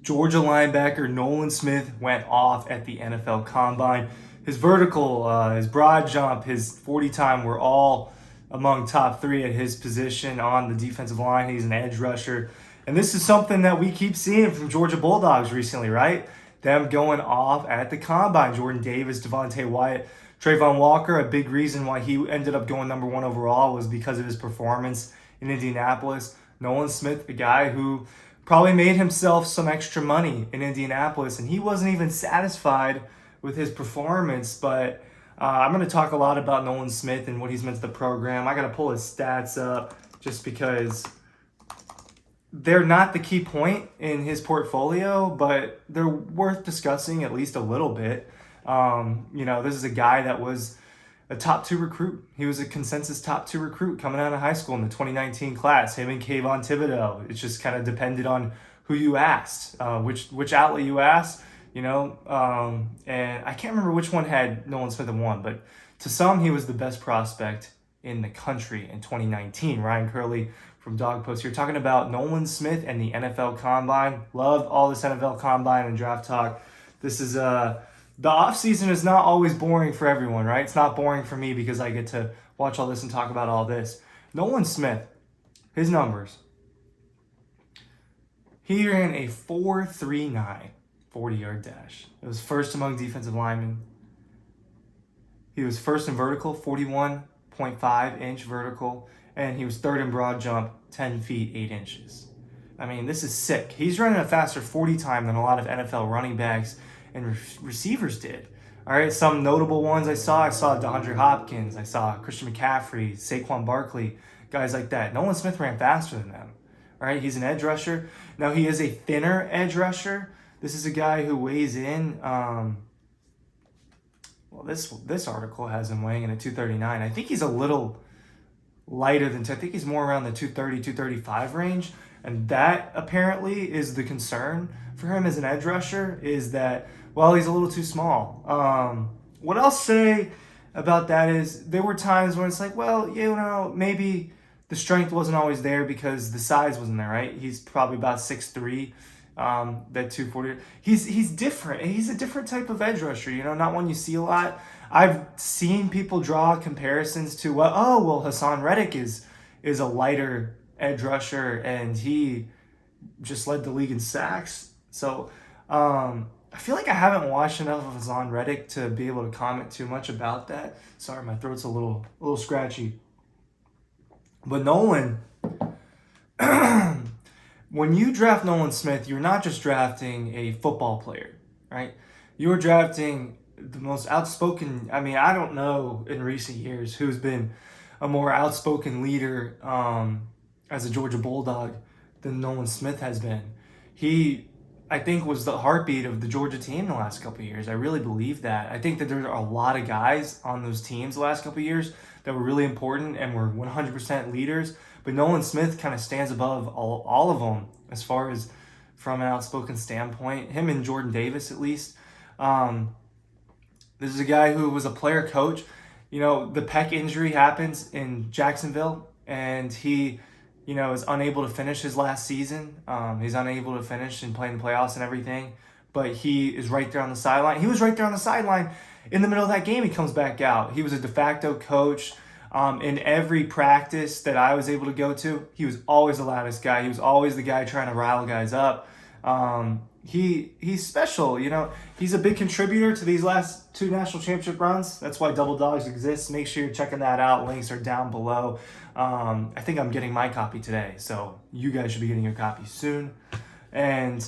Georgia linebacker Nolan Smith went off at the NFL Combine. His vertical, his broad jump, his 40 time were all among top 3 at his position on the defensive line. He's an edge rusher. And this is something that we keep seeing from Georgia Bulldogs recently, right? Them going off at the Combine. Jordan Davis, Devontae Wyatt, Trayvon Walker. A big reason why he ended up going number 1 overall was because of his performance in Indianapolis. Nolan Smith, the guy who probably made himself some extra money in Indianapolis, and he wasn't even satisfied with his performance. But I'm going to talk a lot about Nolan Smith and what he's meant to the program. I got to pull his stats up just because they're not the key point in his portfolio, but they're worth discussing at least a little bit. This is a guy that was a top 2 recruit. He was a consensus top 2 recruit coming out of high school in the 2019 class. Him and Kayvon Thibodeau. It just kind of depended on who you asked, which outlet you asked, and I can't remember which one had Nolan Smith in one, but to some, he was the best prospect in the country in 2019. Ryan Curley from Dog Post. You're talking about Nolan Smith and the NFL Combine. Love all this NFL Combine and draft talk. This is the offseason is not always boring for everyone, right? It's not boring for me because I get to watch all this and talk about all this. Nolan Smith, his numbers. He ran a 4.39 40-yard dash. It was first among defensive linemen. He was first in vertical, 41.5-inch vertical, and he was third in broad jump, 10 feet, 8 inches. I mean, this is sick. He's running a faster 40 time than a lot of NFL running backs and receivers did. All right, some notable ones I saw DeAndre Hopkins, I saw Christian McCaffrey, Saquon Barkley, guys like that. Nolan Smith ran faster than them. All right, he's an edge rusher. Now, he is a thinner edge rusher. This is a guy who weighs in, this article has him weighing in at 239. I think he's a little lighter than, I think he's more around the 230, 235 range. And that apparently is the concern for him as an edge rusher, is that, well, he's a little too small. What I'll say about that is there were times when it's like, well, maybe the strength wasn't always there because the size wasn't there, right? He's probably about 6'3", that 240. He's different. He's a different type of edge rusher, not one you see a lot. I've seen people draw comparisons to, Hassan Reddick is a lighter edge rusher, and he just led the league in sacks. So I feel like I haven't watched enough of Hassan Reddick to be able to comment too much about that. Sorry, my throat's a little scratchy. But Nolan, when you draft Nolan Smith, you're not just drafting a football player, right? You're drafting the most outspoken. I mean, I don't know in recent years who's been a more outspoken leader as a Georgia Bulldog than Nolan Smith has been. He, I think, was the heartbeat of the Georgia team the last couple of years. I really believe that. I think that there are a lot of guys on those teams the last couple of years that were really important and were 100% leaders. But Nolan Smith kind of stands above all of them as far as from an outspoken standpoint. Him and Jordan Davis, at least. This is a guy who was a player coach. The pec injury happens in Jacksonville, and he is unable to finish his last season. He's unable to finish and play in the playoffs and everything, but he is right there on the sideline. He was right there on the sideline in the middle of that game. He comes back out. He was a de facto coach in every practice that I was able to go to. He was always the loudest guy. He was always the guy trying to rile guys up. He's special, He's a big contributor to these last 2 national championship runs. That's why Double Dogs exists. Make sure you're checking that out. Links are down below. I think I'm getting my copy today, so you guys should be getting your copy soon. And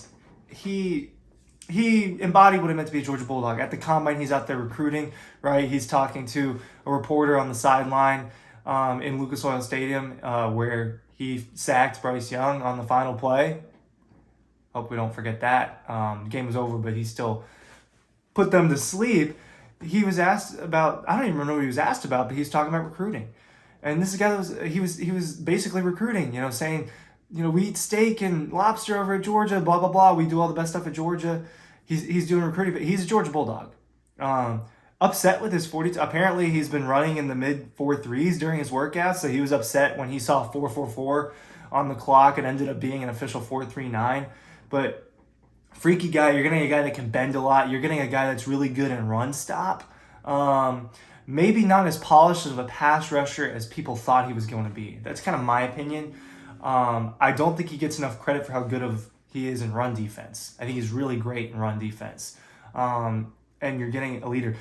he embodied what it meant to be a Georgia Bulldog. At the Combine, he's out there recruiting, right? He's talking to a reporter on the sideline in Lucas Oil Stadium where he sacked Bryce Young on the final play. Hope we don't forget that. The game was over, but he still put them to sleep. He was asked about, I don't even remember what he was asked about, but he was talking about recruiting. And this guy he was basically recruiting, saying, we eat steak and lobster over at Georgia, blah, blah, blah. We do all the best stuff at Georgia. He's doing recruiting, but he's a Georgia Bulldog. Upset with his 42. Apparently, he's been running in the mid 4.3s during his workouts, so he was upset when he saw 4.44 on the clock and ended up being an official 4.39. But freaky guy. You're getting a guy that can bend a lot. You're getting a guy that's really good in run stop. Maybe not as polished of a pass rusher as people thought he was going to be. That's kind of my opinion. I don't think he gets enough credit for how good of he is in run defense. I think he's really great in run defense. And you're getting a leader.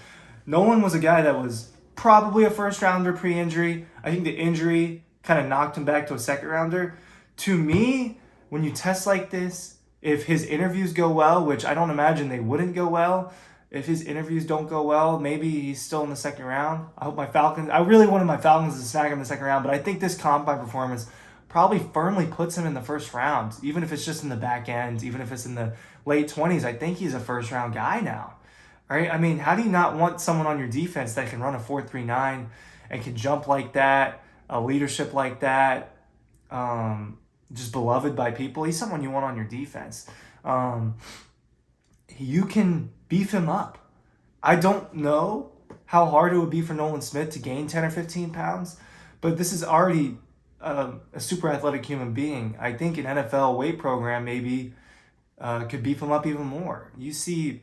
Nolan was a guy that was probably a first rounder pre-injury. I think the injury kind of knocked him back to a second rounder. To me, when you test like this, if his interviews go well, which I don't imagine they wouldn't go well, if his interviews don't go well, maybe he's still in the second round. I really wanted my Falcons to snag him in the second round, but I think this combine performance probably firmly puts him in the first round, even if it's just in the back end, even if it's in the late 20s. I think he's a first round guy now. All right? I mean, how do you not want someone on your defense that can run a 4.39 and can jump like that, a leadership like that, just beloved by people? He's someone you want on your defense. You can beef him up. I don't know how hard it would be for Nolan Smith to gain 10 or 15 pounds, but this is already a super athletic human being. I think an NFL weight program maybe could beef him up even more. You see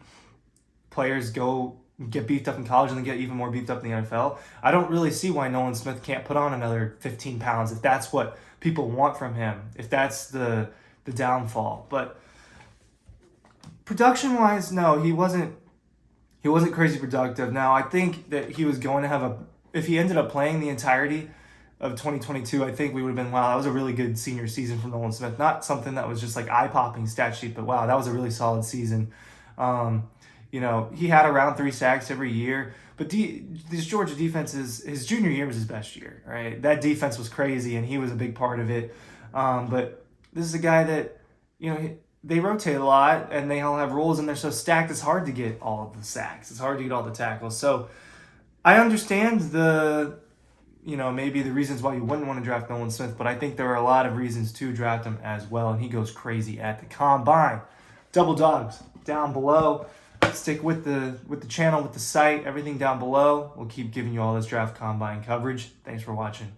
players go get beefed up in college and then get even more beefed up in the NFL. I don't really see why Nolan Smith can't put on another 15 pounds if that's what people want from him, if that's the downfall. But production-wise, no, he wasn't crazy productive. Now, I think that he was going to if he ended up playing the entirety of 2022, I think we would have been, wow, that was a really good senior season from Nolan Smith. Not something that was just like eye-popping stat sheet, but wow, that was a really solid season. He had around 3 sacks every year, but these Georgia defenses, his junior year was his best year, right? That defense was crazy, and he was a big part of it. But this is a guy that, they rotate a lot, and they all have roles, and they're so stacked, it's hard to get all of the sacks. It's hard to get all the tackles. So I understand maybe the reasons why you wouldn't want to draft Nolan Smith, but I think there are a lot of reasons to draft him as well, and he goes crazy at the combine. Double dogs down below. Stick with the channel, with the site, everything down below. We'll keep giving you all this draft combine coverage. Thanks for watching.